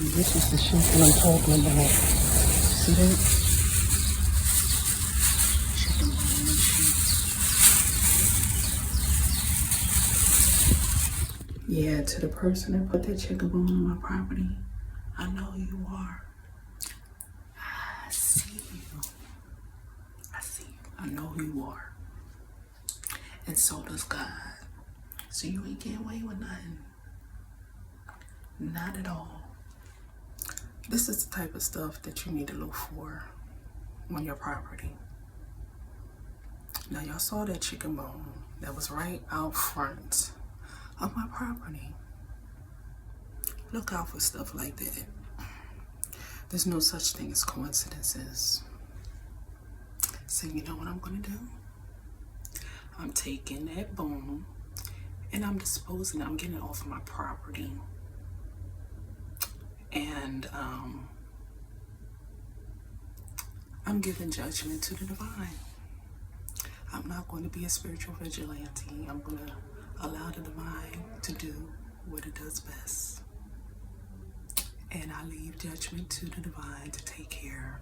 This is the shit that I'm talking about. See that? Chicken bone and shit. Yeah, to the person that put that chicken bone on my property, I know who you are. I see you. I see you. I know who you are. And so does God. So you ain't getting away with nothing. Not at all. This is the type of stuff that you need to look for on your property. Now y'all saw that chicken bone that was right out front of my property. Look out for stuff like that. There's no such thing as coincidences. So you know what I'm gonna do? I'm taking that bone and I'm disposing it. I'm getting it off of my property. And I'm giving judgment to the divine. I'm not going to be a spiritual vigilante. I'm going to allow the divine to do what it does best. And I leave judgment to the divine to take care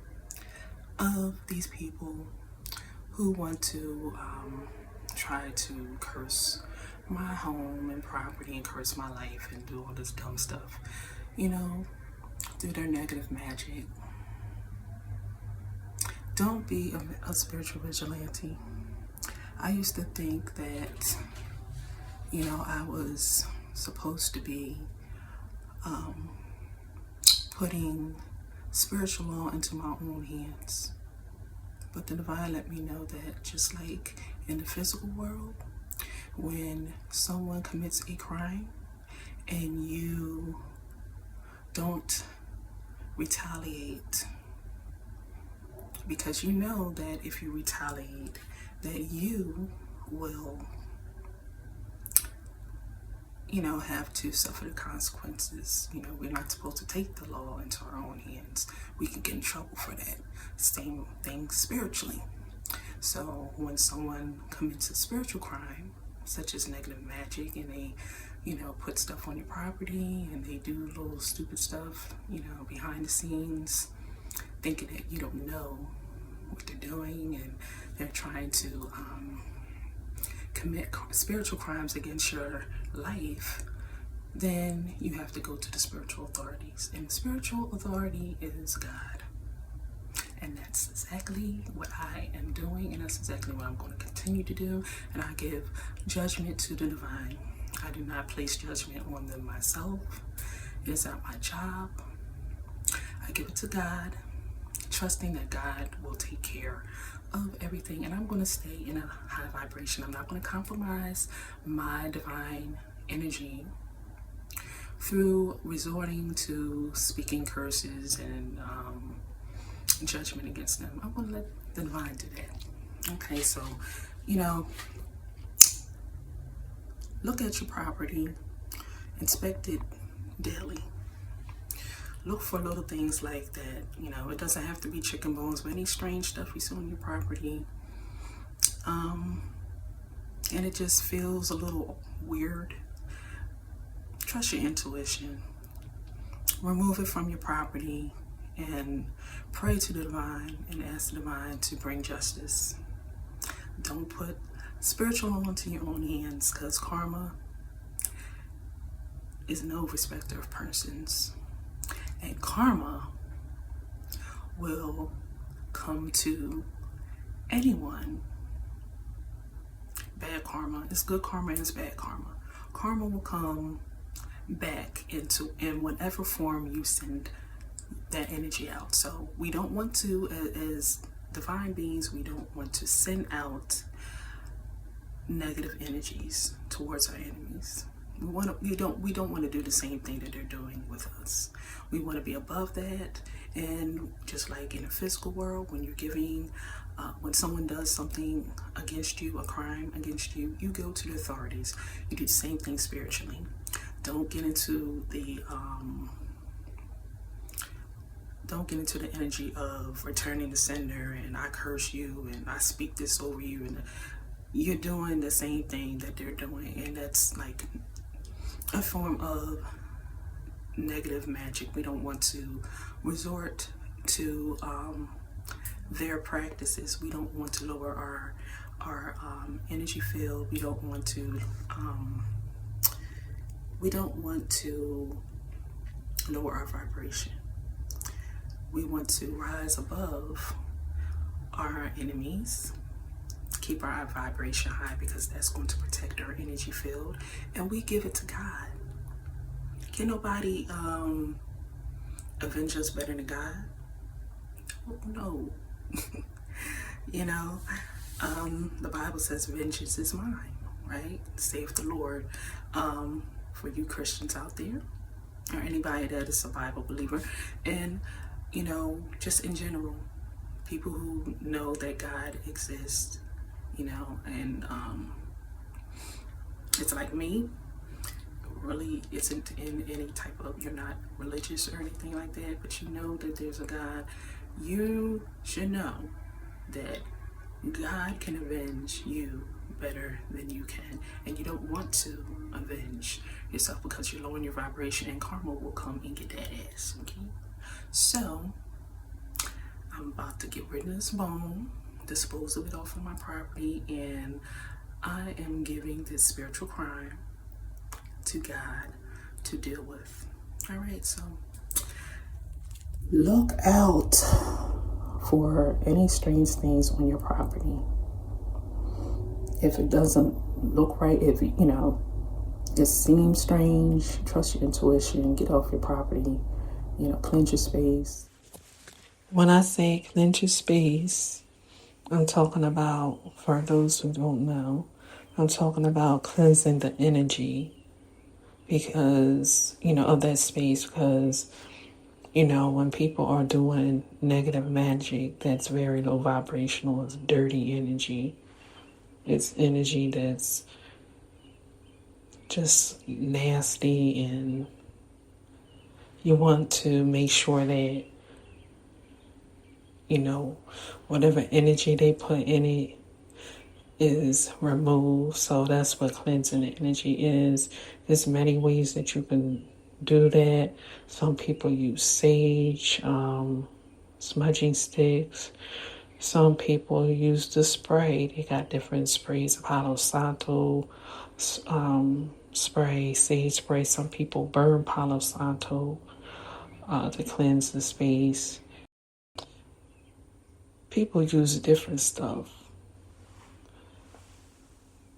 of these people who want to try to curse my home and property and curse my life and do all this dumb stuff. You know, through their negative magic. Don't be a spiritual vigilante. I used to think that, you know, I was supposed to be putting spiritual law into my own hands. But the divine let me know that just like in the physical world, when someone commits a crime and you don't retaliate, because you know that if you retaliate, that you will, you know, have to suffer the consequences. You know, we're not supposed to take the law into our own hands. We can get in trouble for that. Same thing spiritually. So when someone commits a spiritual crime, such as negative magic, and they, you know, put stuff on your property and they do little stupid stuff, you know, behind the scenes, thinking that you don't know what they're doing, and they're trying to commit spiritual crimes against your life, then you have to go to the spiritual authorities. And the spiritual authority is God. And that's exactly what I am doing, and that's exactly what I'm going to continue to do. And I give judgment to the divine. I do not place judgment on them myself. It is not my job. I give it to God, trusting that God will take care of everything. And I'm going to stay in a high vibration. I'm not going to compromise my divine energy through resorting to speaking curses and judgment against them. I'm going to let the divine do that. Okay, so, you know, look at your property, inspect it daily. Look for little things like that. You know, it doesn't have to be chicken bones, but any strange stuff you see on your property. And it just feels a little weird. Trust your intuition. Remove it from your property and pray to the divine and ask the divine to bring justice. Don't put spiritual law into your own hands, because karma is no respecter of persons. And karma will come to anyone. Bad karma is good karma and it's bad karma. Karma will come back in whatever form you send that energy out. So we don't want to, as divine beings, we don't want to send out negative energies towards our enemies. We don't want to do the same thing that they're doing with us. We want to be above that. And just like in the physical world, when you're giving, when someone does something against you, a crime against you, you go to the authorities. You do the same thing spiritually. Don't get into the energy of returning the sender and I curse you and I speak this over you, and you're doing the same thing that they're doing, and that's like a form of negative magic. We don't want to resort to their practices. We don't want to lower our energy field. We don't want to lower our vibration. We want to rise above our enemies, keep our vibration high, because that's going to protect our energy field, and we give it to God. Can nobody avenge us better than God? No. You know, the Bible says vengeance is mine, right? Saith the Lord. For you Christians out there, or anybody that is a Bible believer, and you know, just in general, people who know that God exists, you know, and it's like me, really isn't in any type of, you're not religious or anything like that, but you know that there's a God. You should know that God can avenge you better than you can, and you don't want to avenge yourself because you're lowering your vibration, and karma will come and get that ass. Okay, so I'm about to get rid of this bone, dispose of it off of my property, and I am giving this spiritual crime to God to deal with. All right, so look out for any strange things on your property. If it doesn't look right, if you know it seems strange, trust your intuition, get off your property, you know, cleanse your space. When I say cleanse your space, I'm talking about, for those who don't know, I'm talking about cleansing the energy, because, you know, of that space, because, you know, when people are doing negative magic, that's very low vibrational, it's dirty energy. It's energy that's just nasty, and you want to make sure that, you know, whatever energy they put in it is removed. So that's what cleansing the energy is. There's many ways that you can do that. Some people use sage, smudging sticks. Some people use the spray. They got different sprays, Palo Santo spray, sage spray. Some people burn Palo Santo to cleanse the space. People use different stuff.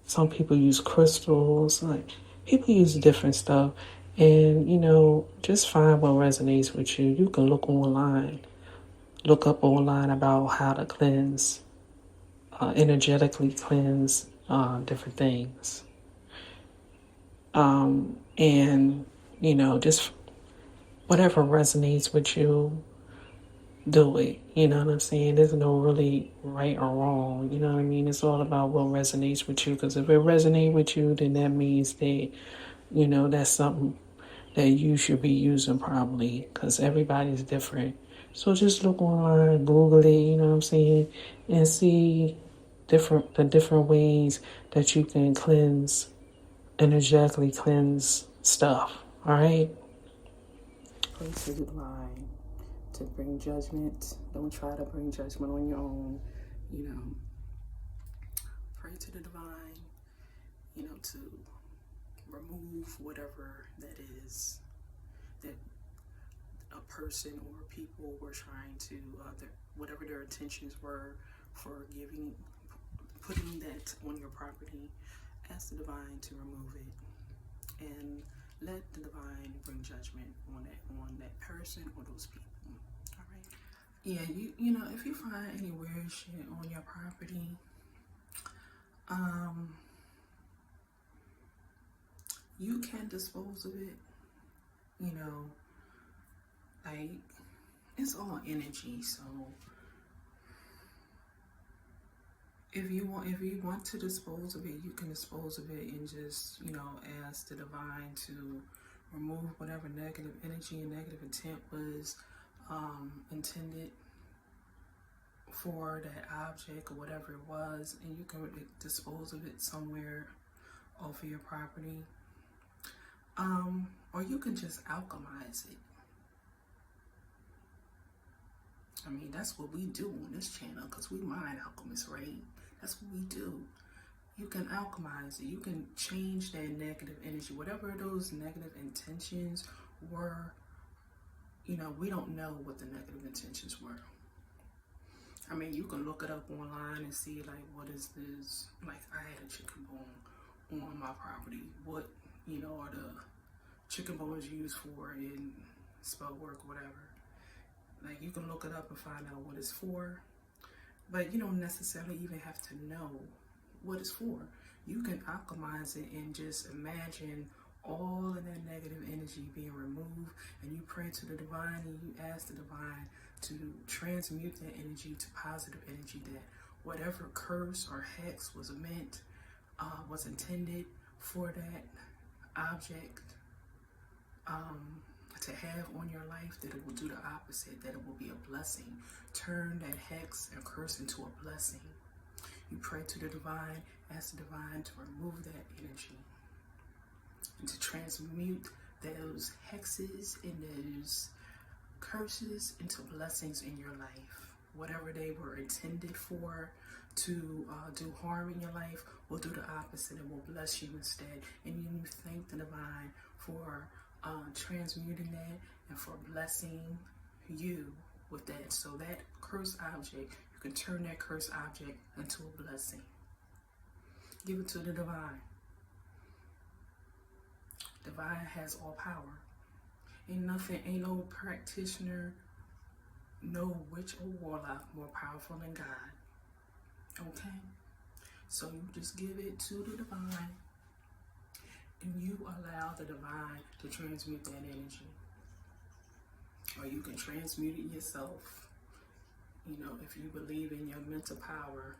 Some people use crystals. Like, people use different stuff. And, you know, just find what resonates with you. You can look up online about how to cleanse, energetically cleanse different things. And, you know, just whatever resonates with you, do it. You know what I'm saying? There's no really right or wrong. You know what I mean? It's all about what resonates with you. Because if it resonates with you, then that means that, you know, that's something that you should be using probably, because everybody's different. So just look online, Google it, you know what I'm saying, and see the different ways that you can cleanse, energetically cleanse stuff. All right? Pray to the divine to bring judgment. Don't try to bring judgment on your own. You know, pray to the divine, you know, to remove whatever that is that a person or people were trying to, whatever their intentions were for putting that on your property. Ask the divine to remove it, and let the divine bring judgment on that person or those people. All right. Yeah, you know, if you find any weird shit on your property, you can dispose of it. You know, like, it's all energy. So if you want to dispose of it, you can dispose of it, and just, you know, ask the divine to remove whatever negative energy and negative intent was intended for that object or whatever it was, and you can dispose of it somewhere off of your property. Or you can just alchemize it. I mean, that's what we do on this channel, because we mind alchemists, right? That's what we do. You can alchemize it. You can change that negative energy. Whatever those negative intentions were, you know, we don't know what the negative intentions were. I mean, you can look it up online and see, like, what is this? Like, I had a chicken bone on my property. What, you know, are the chicken bones used for in spell work, whatever? Like, you can look it up and find out what it's for. But you don't necessarily even have to know what it's for. You can alchemize it and just imagine all of that negative energy being removed, and you pray to the divine and you ask the divine to transmute that energy to positive energy, that whatever curse or hex was meant, was intended for that object to have on your life, that it will do the opposite, that it will be a blessing. Turn that hex and curse into a blessing. You pray to the divine, ask the divine to remove that energy and to transmute those hexes and those curses into blessings in your life. Whatever they were intended for, to do harm in your life, will do the opposite and will bless you instead. And you thank the divine for transmuting that and for blessing you with that. So that cursed object, you can turn that cursed object into a blessing. Give it to the divine. Divine has all power. Ain't no practitioner, no witch or warlock more powerful than God. Okay? So you just give it to the divine, and you allow the divine to transmute that energy. Or you can transmute it yourself. You know, if you believe in your mental power,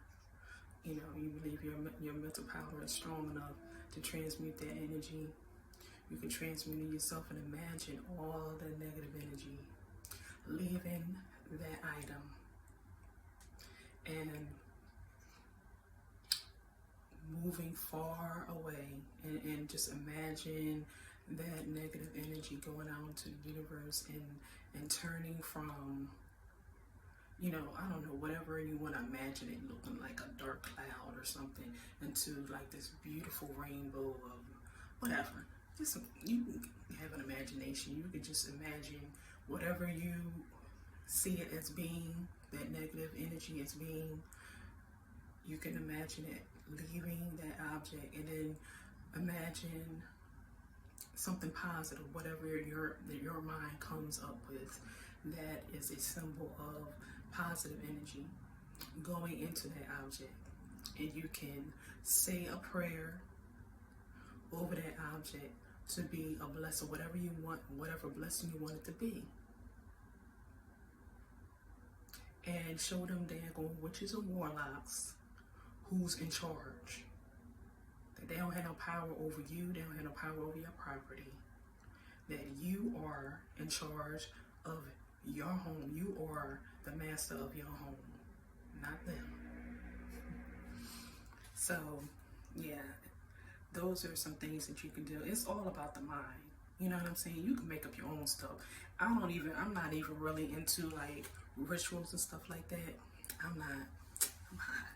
you know, you believe your mental power is strong enough to transmute that energy. You can transmute it yourself and imagine all the negative energy leaving that item. And moving far away, and just imagine that negative energy going out into the universe and turning from, you know, I don't know, whatever you want to imagine it looking like, a dark cloud or something, into like this beautiful rainbow of whatever. Just, you can have an imagination. You can just imagine whatever you see it as being, that negative energy as being. You can imagine it leaving that object, and then imagine something positive, whatever your mind comes up with, that is a symbol of positive energy going into that object. And you can say a prayer over that object to be a blessing, whatever you want, whatever blessing you want it to be. And show them daggone witches and warlocks who's in charge. That they don't have no power over you, they don't have no power over your property. That you are in charge of your home. You are the master of your home, not them. So, yeah, those are some things that you can do. It's all about the mind. You know what I'm saying? You can make up your own stuff. I'm not even really into like rituals and stuff like that. I'm hot.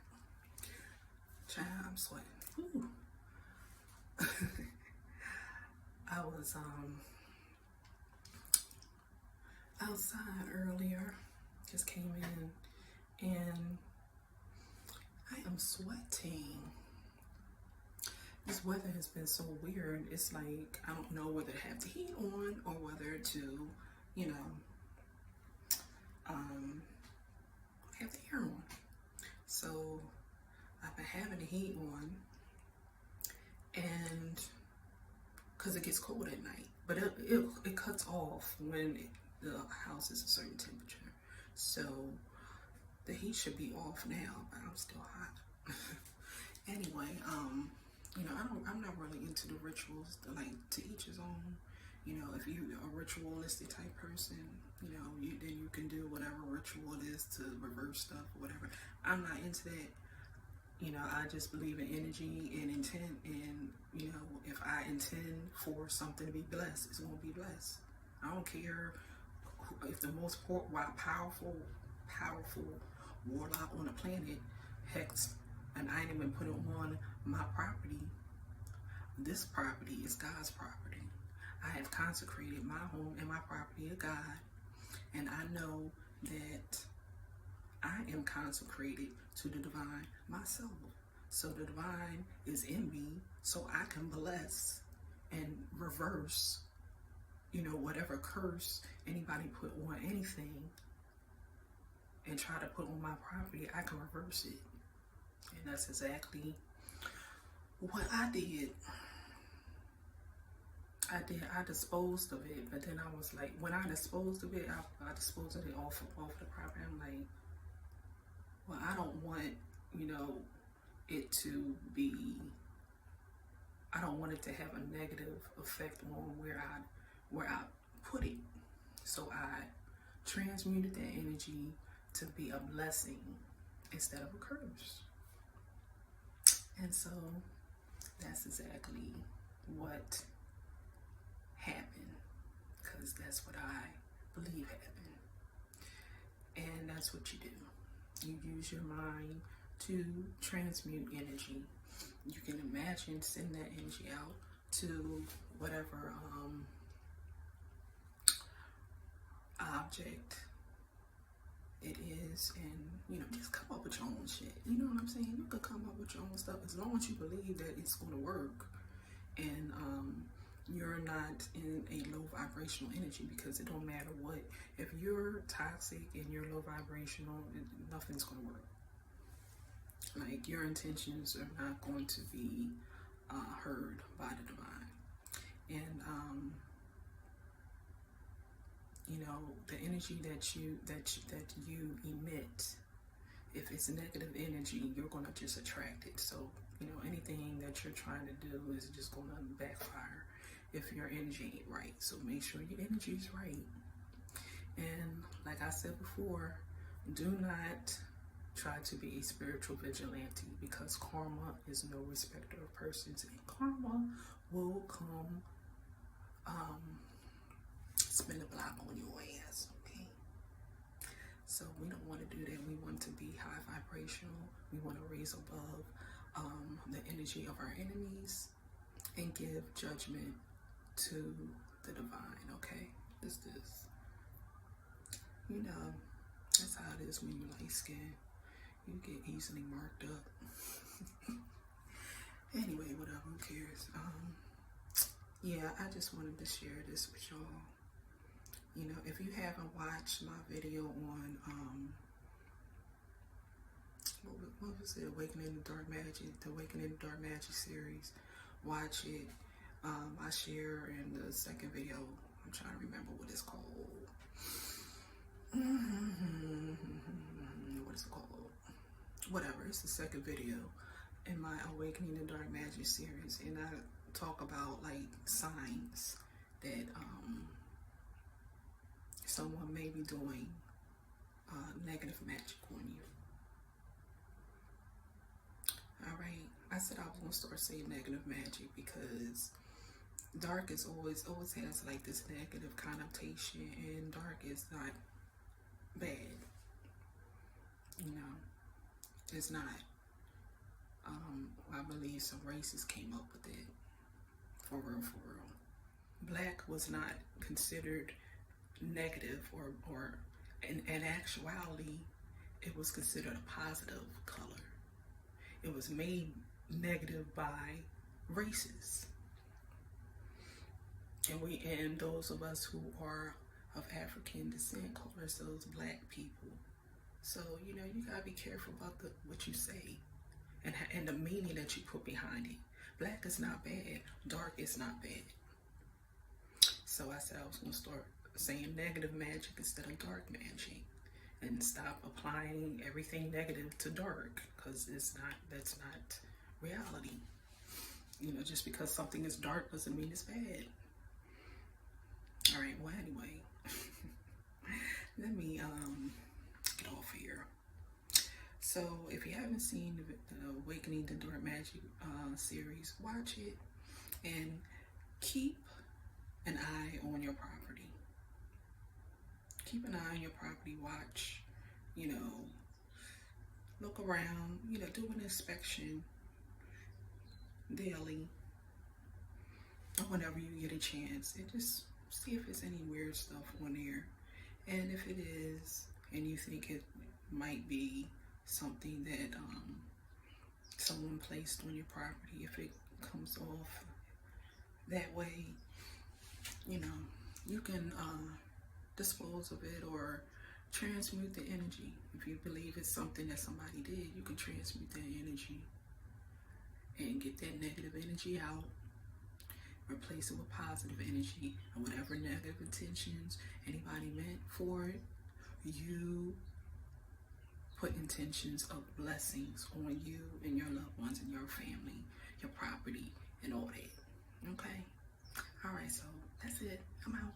Child, I'm sweating. Ooh. I was outside earlier, just came in, and I am sweating. This weather has been so weird. It's like, I don't know whether to have the heat on or whether to, you know, have the air on. So I've been having the heat on, and because it gets cold at night, but it cuts off when the house is a certain temperature. So the heat should be off now, but I'm still hot. Anyway, you know, I'm not really into the rituals, like, to each his own. You know, if you're a ritualistic type person, you know, then you can do whatever ritual it is to reverse stuff or whatever. I'm not into that. You know, I just believe in energy and intent, and you know, if I intend for something to be blessed, it's going to be blessed. I don't care if the most powerful warlock on the planet hex an item and put it on my property. This property is God's property. I have consecrated my home and my property to God, and I know that I am consecrated to the divine myself. So the divine is in me, so I can bless and reverse, you know, whatever curse anybody put on anything and try to put on my property, I can reverse it. And that's exactly what I did. I disposed of it, but then I was like, when I disposed of it, I disposed of it off the property. I'm like, well, I don't want, you know, it to be, I don't want it to have a negative effect on where I put it. So I transmuted that energy to be a blessing instead of a curse. And so that's exactly what happened, because that's what I believe happened. And that's what you do. You use your mind to transmute energy. You can imagine sending that energy out to whatever object it is, and you know, just come up with your own shit. You know what I'm saying? You could come up with your own stuff as long as you believe that it's going to work, and you're not in a low vibrational energy, because it don't matter what. If you're toxic and you're low vibrational, nothing's going to work. Like, your intentions are not going to be heard by the divine. And you know, the energy that you emit, if it's negative energy, you're going to just attract it. So, you know, anything that you're trying to do is just going to backfire if your energy ain't right. So make sure your energy is right. And like I said before, do not try to be a spiritual vigilante, because karma is no respecter of persons, and karma will come spin a block on your ass, okay? So we don't want to do that. We want to be high vibrational. We want to raise above the energy of our enemies and give judgment to the divine, okay? It's this. You know, that's how it is when you're light skinned. You get easily marked up. Anyway, whatever, who cares? Yeah, I just wanted to share this with y'all. You know, if you haven't watched my video on, what was it, Awakening the Dark Magic, the Awakening the Dark Magic series, watch it. I share in the second video, I'm trying to remember what it's called. What is it called? Whatever, it's the second video in my Awakening the Dark Magic series, and I talk about like signs that someone may be doing negative magic on you. All right, I said I was gonna start saying negative magic because dark is always has like this negative connotation, and dark is not bad. You know, it's not. I believe some races came up with it. For real, for real. Black was not considered negative, or in actuality, it was considered a positive color. It was made negative by races. And those of us who are of African descent call ourselves black people. So, you know, you gotta be careful about what you say and the meaning that you put behind it. Black is not bad, dark is not bad. So I said I was gonna start saying negative magic instead of dark magic, and stop applying everything negative to dark, because that's not reality. You know, just because something is dark doesn't mean it's bad. All right, well, anyway, let me get off here. So if you haven't seen the Awakening the Dark Magic series, watch it and keep an eye on your property. Keep an eye on your property. Watch, look around, do an inspection daily or whenever you get a chance, and just see if there's any weird stuff on there. And if it is, and you think it might be something that someone placed on your property, if it comes off that way, you can dispose of it or transmute the energy. If you believe it's something that somebody did, you can transmute that energy and get that negative energy out, replace it with positive energy, and whatever negative intentions anybody meant for it, you put intentions of blessings on you and your loved ones and your family, your property, and all that. Okay? All right, so that's it. I'm out.